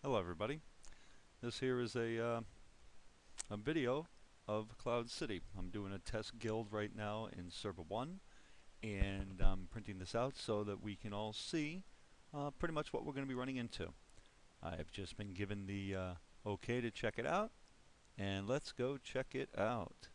Hello everybody. This here is a video of Cloud City. I'm doing a test guild right now in Server 1 and I'm printing this out so that we can all see pretty much what we're going to be running into. I've just been given the okay to check it out, and let's go check it out.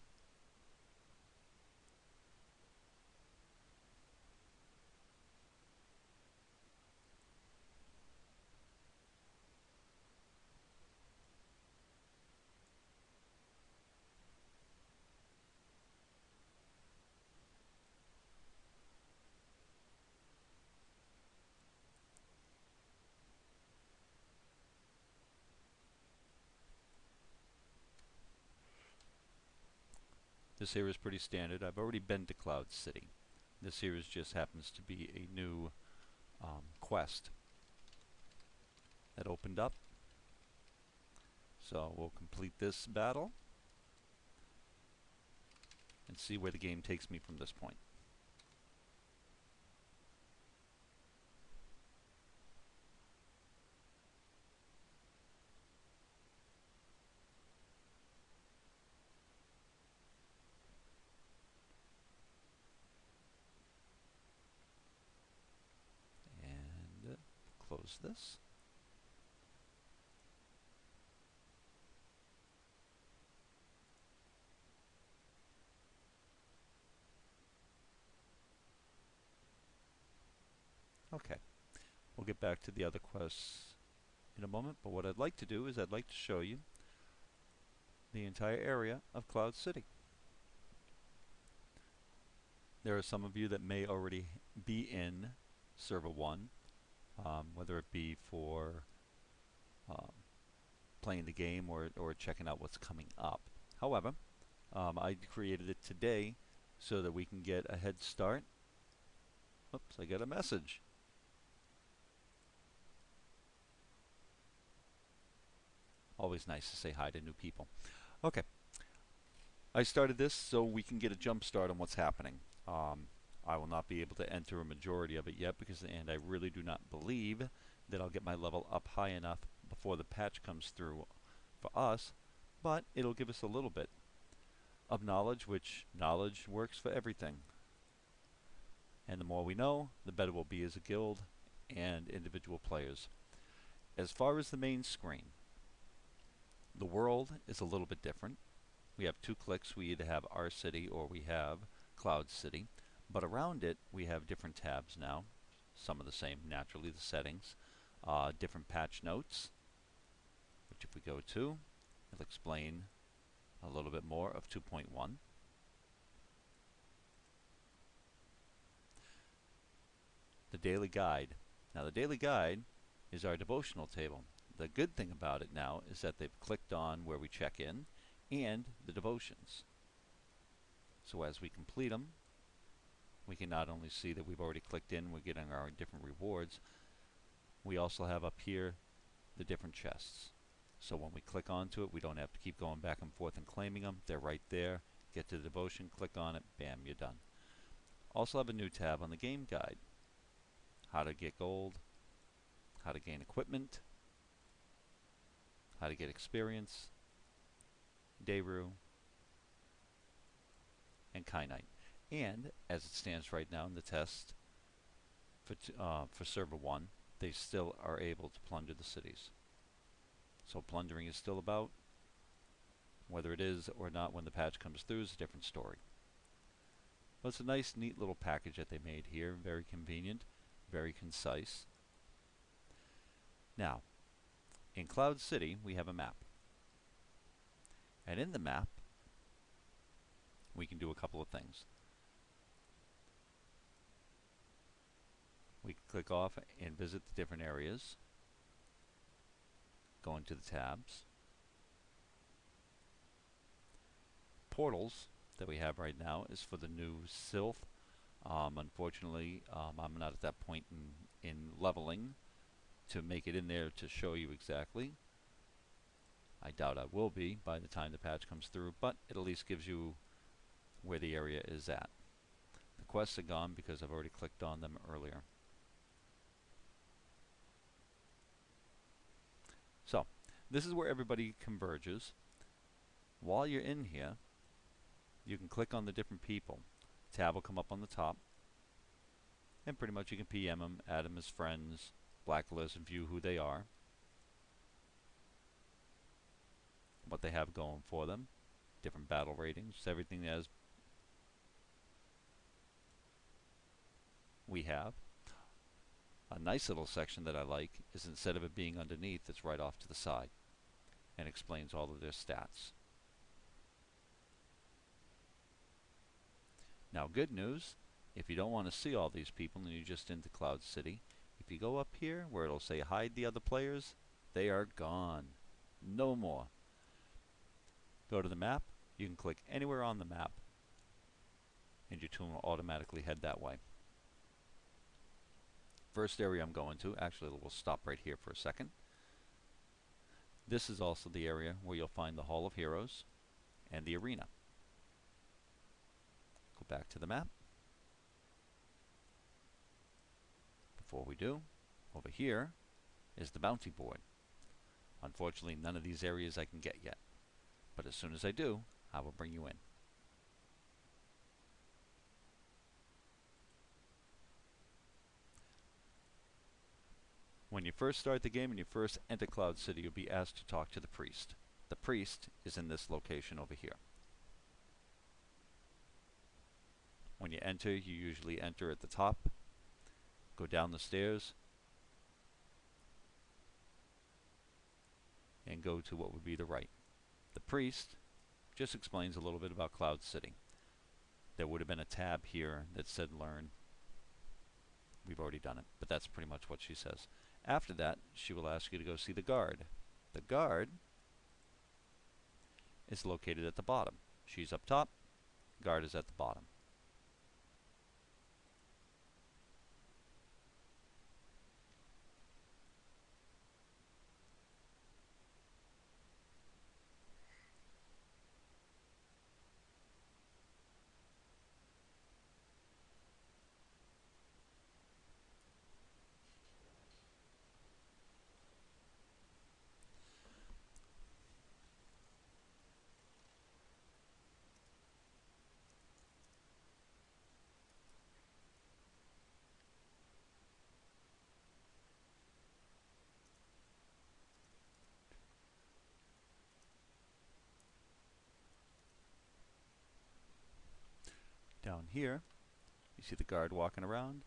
This here is pretty standard. I've already been to Cloud City. This here just happens to be a new quest that opened up. So we'll complete this battle and see where the game takes me from this point. And close this. Okay, we'll get back to the other quests in a moment, but what I'd like to do is I'd like to show you the entire area of Cloud City. There are some of you that may already be in Server 1, whether it be for um, playing the game or checking out what's coming up. However, I created it today so that we can get a head start. Oops, I got a message. Always nice to say hi to new people. Okay, I started this so we can get a jump start on what's happening. I will not be able to enter a majority of it yet and I really do not believe that I'll get my level up high enough before the patch comes through for us, but it'll give us a little bit of knowledge, which knowledge works for everything. And the more we know, the better we'll be as a guild and individual players. As far as the main screen, the world is a little bit different. We have 2 clicks. We either have our city or we have Cloud City. But around it, we have different tabs now. Some of the same, naturally, the settings. Different patch notes, which if we go to, it'll explain a little bit more of 2.1. The daily guide. Now the daily guide is our devotional table. The good thing about it now is that they've clicked on where we check in and the devotions. So as we complete them, we can not only see that we've already clicked in, we're getting our different rewards, we also have up here the different chests. So when we click onto it, we don't have to keep going back and forth and claiming them. They're right there. Get to the devotion, click on it, bam, you're done. Also have a new tab on the game guide. How to get gold, how to gain equipment, how to get experience, Daru, and Kyanite. And as it stands right now in the test for Server 1, they still are able to plunder the cities. So plundering is still about. Whether it is or not when the patch comes through is a different story. But it's a nice, neat little package that they made here. Very convenient, very concise. Now, in Cloud City, we have a map. And in the map, we can do a couple of things. We can click off and visit the different areas. Go into the tabs. Portals that we have right now is for the new Sylph. Unfortunately, I'm not at that point in leveling to make it in there to show you exactly. I doubt I will be by the time the patch comes through, but it at least gives you where the area is at. The quests are gone because I've already clicked on them earlier. This is where everybody converges. While you're in here, you can click on the different people. Tab will come up on the top, and pretty much you can PM them, add them as friends, blacklist, and view who they are, what they have going for them, different battle ratings, everything as we have. A nice little section that I like is instead of it being underneath, it's right off to the side and explains all of their stats. Now, good news, if you don't want to see all these people and you're just into Cloud City, if you go up here where it'll say hide the other players, they are gone. No more. Go to the map. You can click anywhere on the map and your toon will automatically head that way. First area I'm going to, actually we'll stop right here for a second. This is also the area where you'll find the Hall of Heroes and the arena. Go back to the map. Before we do, over here is the bounty board. Unfortunately, none of these areas I can get yet, but as soon as I do, I will bring you in. When you first start the game and you first enter Cloud City, you'll be asked to talk to the priest. The priest is in this location over here. When you enter, you usually enter at the top, go down the stairs, and go to what would be the right. The priest just explains a little bit about Cloud City. There would have been a tab here that said learn. We've already done it, but that's pretty much what she says. After that, she will ask you to go see the guard. The guard is located at the bottom. She's up top, guard is at the bottom. Down here, you see the guard walking around.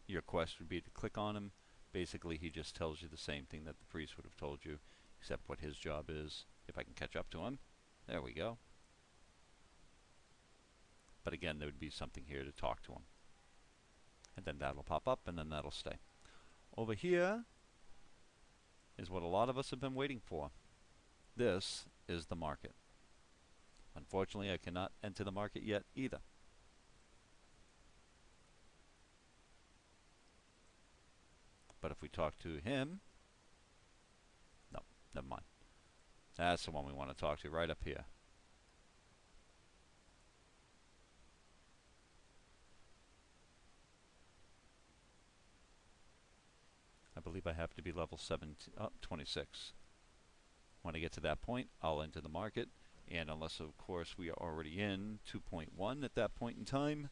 Your quest would be to click on him. Basically, he just tells you the same thing that the priest would have told you, except what his job is. If I can catch up to him. There we go. But again, there would be something here to talk to him. And then that'll pop up, and then that'll stay. Over here is what a lot of us have been waiting for. This is the market. Unfortunately, I cannot enter the market yet either. But if we talk to him, no, never mind. That's the one we want to talk to right up here. I believe I have to be level 26. When I get to that point, I'll enter the market. And unless, of course, we are already in 2.1 at that point in time,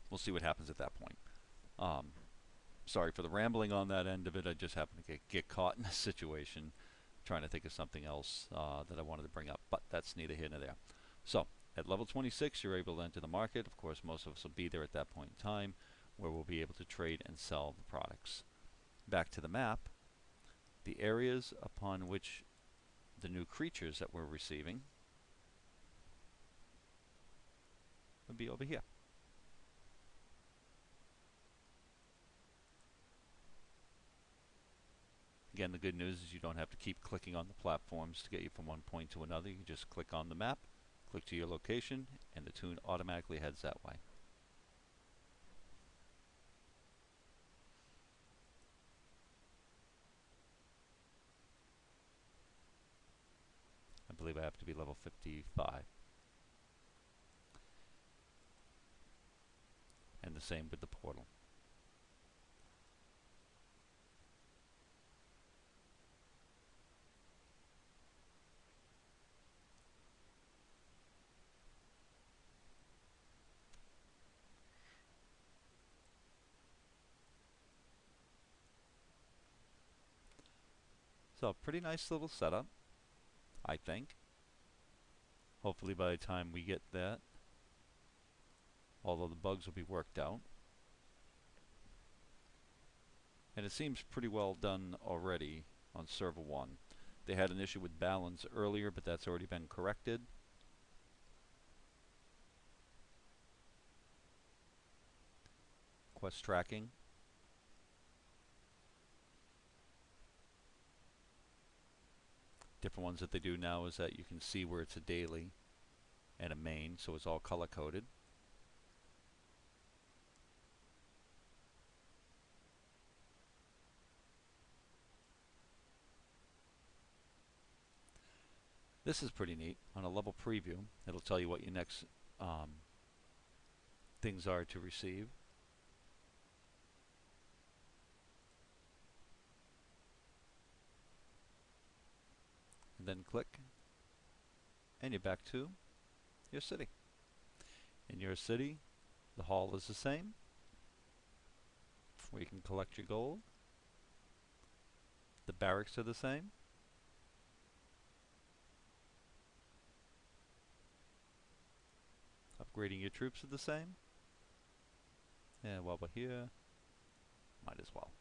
we'll see what happens at that point. Sorry for the rambling on that end of it. I just happened to get caught in a situation trying to think of something else that I wanted to bring up, but that's neither here nor there. So, at level 26, you're able to enter the market. Of course, most of us will be there at that point in time, where we'll be able to trade and sell the products. Back to the map, the areas upon which the new creatures that we're receiving would be over here. Again, the good news is you don't have to keep clicking on the platforms to get you from one point to another. You can just click on the map, click to your location, and the toon automatically heads that way. I believe I have to be level 55. And the same with the portal. So pretty nice little setup, I think. Hopefully by the time we get that, although the bugs will be worked out. And it seems pretty well done already on server 1. They had an issue with balance earlier, but that's already been corrected. Quest tracking. Different ones that they do now is that you can see where it's a daily and a main, so it's all color coded. This is pretty neat. On a level preview, it'll tell you what your next things are to receive. And then click, and you're back to your city. In your city, the hall is the same, where you can collect your gold. The barracks are the same. Upgrading your troops are the same. And while we're here, might as well.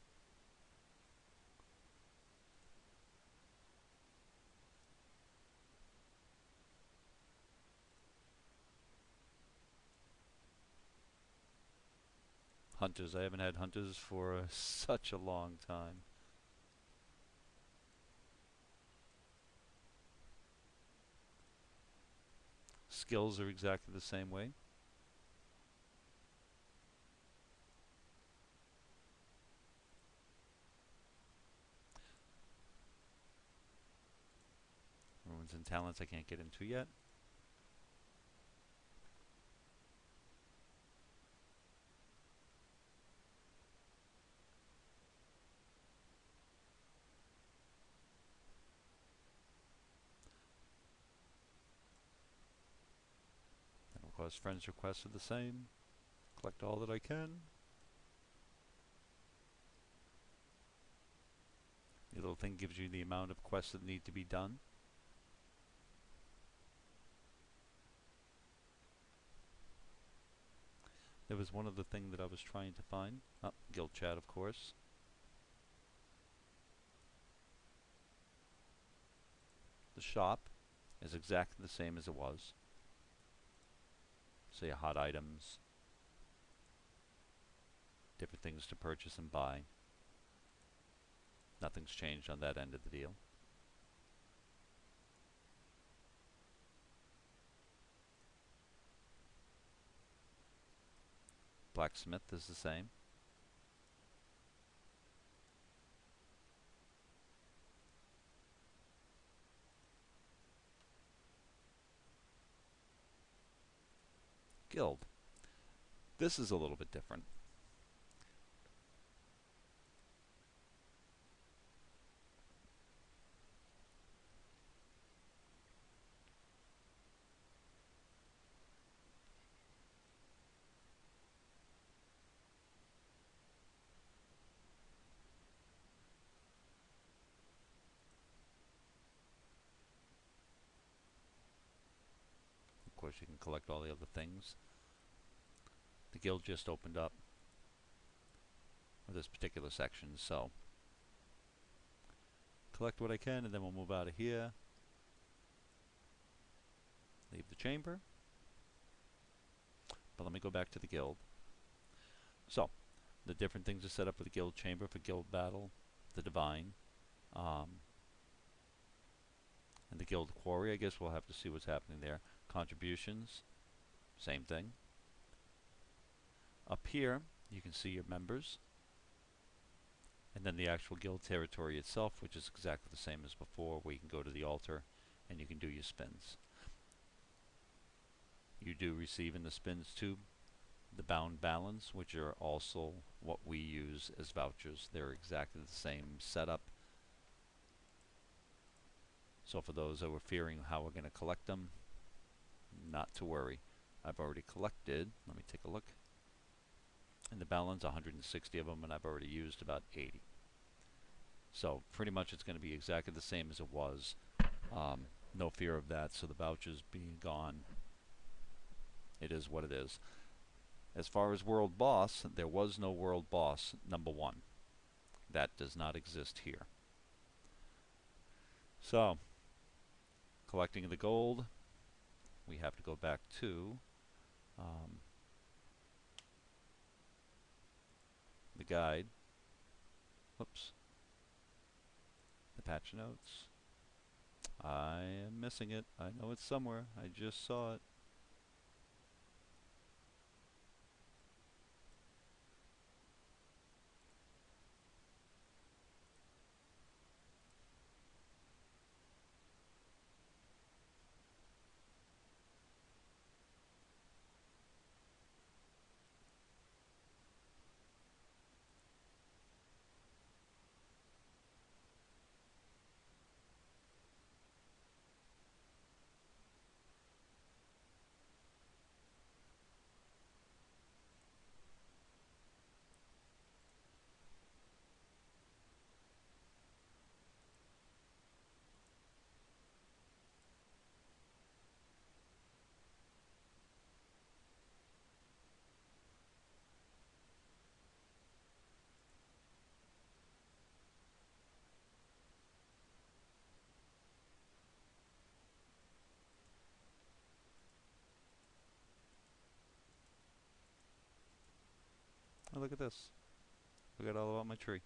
Hunters. I haven't had hunters for such a long time. Skills are exactly the same way. Runes and talents I can't get into yet. And of course, friends requests are the same. Collect all that I can. The little thing gives you the amount of quests that need to be done. There was one other thing that I was trying to find. Oh, guild chat, of course. The shop is exactly the same as it was. Say hot items, different things to purchase and buy. Nothing's changed on that end of the deal. Blacksmith is the same. Guild. This is a little bit different. Of course, you can collect all the other things. The guild just opened up for this particular section, so collect what I can, and then we'll move out of here. Leave the chamber. But let me go back to the guild. So, the different things are set up for the guild chamber, for guild battle, the divine, and the guild quarry. I guess we'll have to see what's happening there. Contributions, same thing. Up here, you can see your members, and then the actual guild territory itself, which is exactly the same as before, where you can go to the altar and you can do your spins. You do receive in the spins too the bound balance, which are also what we use as vouchers. They're exactly the same setup. So for those that were fearing how we're going to collect them, not to worry. I've already collected, let me take a look, in the balance 160 of them, and I've already used about 80. So pretty much it's going to be exactly the same as it was. No fear of that. So the vouchers being gone, it is what it is. As far as world boss, there was no world boss number 1. That does not exist here. So collecting the gold, we have to go back to the guide. Whoops. The patch notes. I am missing it. I know it's somewhere. I just saw it. Oh, look at this. Forgot all about my tree.